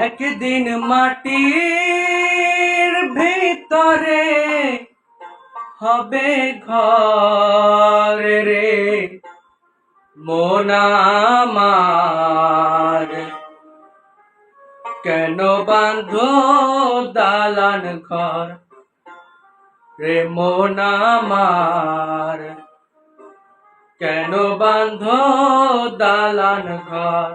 একদিন মাটির ভিতরে হবে ঘর রে মন আমার। কেন বাঁধো দালান ঘর রে মন আমার, কেন বাঁধো দালান ঘর।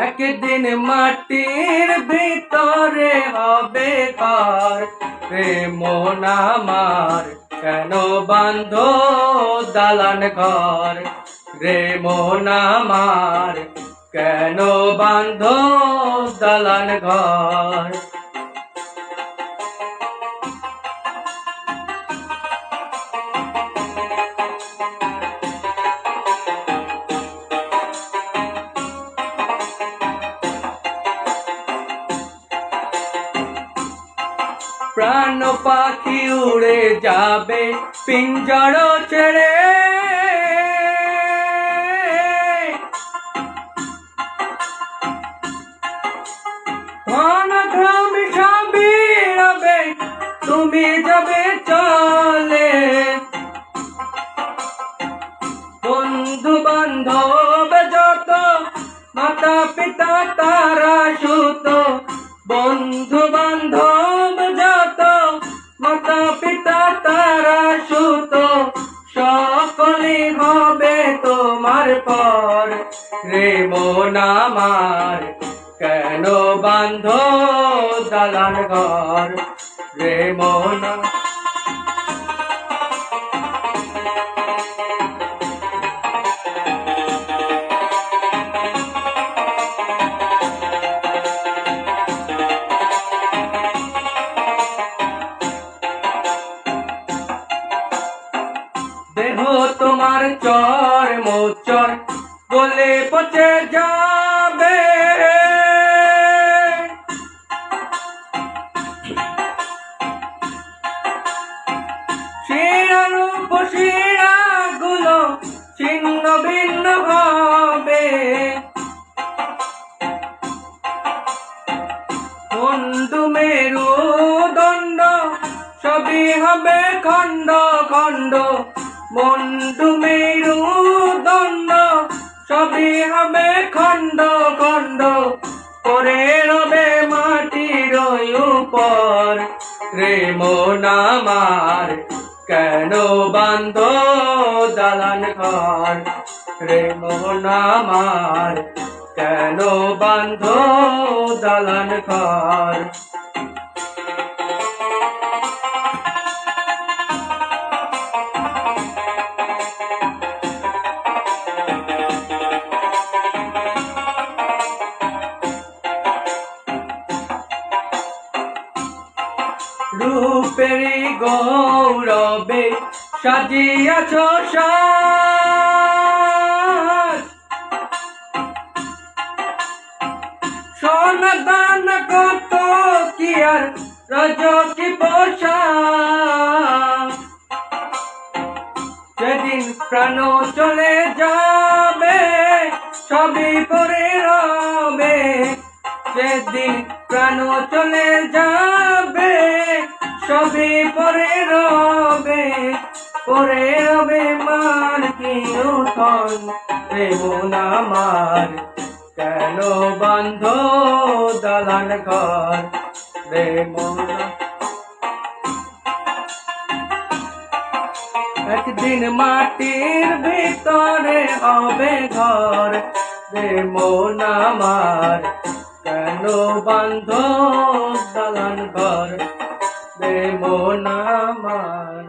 একদিন মাটির ভিতরে হবে ঘর রে মন আমার, কেন বাঁধো দালান ঘর রে মন আমার, কেন বাঁধো দালান ঘর। প্রাণ পাখি উড়ে যাবে পিঞ্জর ছেড়ে, ঘন ঘাম সবই রবে তুমি যাবে চলে। বন্ধু বান্ধব যত মাতা পিতা তারা সুত, বন্ধু বান্ধব যত মাতা পিতা তারা সুত, সকলে হবে তোমার পর রে মন আমার, কেন বাঁধো দালান ঘর রে মন। দেহ তোমার চর মোচর বলে পচে যাবে, শিরার উপশিরা গুলো ছিন্ন ভিন্ন হবে। বন্ধু মেরু দণ্ড সবই হবে খণ্ড খণ্ড, বন্ধু মেরু দণ্ড সবই হবে খণ্ড খণ্ড, পরে রবে মাটির উপর রে মন আমার, কেন বাঁধো দালান ঘর রে মন আমার, কেন বাঁধো দালান ঘর। রূপেরি গৌরবে সাজিয়াছ সাজ, সোনা দানা কত কি আর রজ কি পোশাক। সেদিন প্রাণ চলে যাবে সবই পরে রবে, সেদিন প্রাণ চলে যাবে সবই পরে রবে, পরে রবে মান কি উঠন রে মন আমার, কেন বাঁধো দালান ঘর রে মন। একদিন মাটির ভিতরে হবে ঘর রে মন আমার, কেন বাঁধো দালান ঘর রে মন আমার।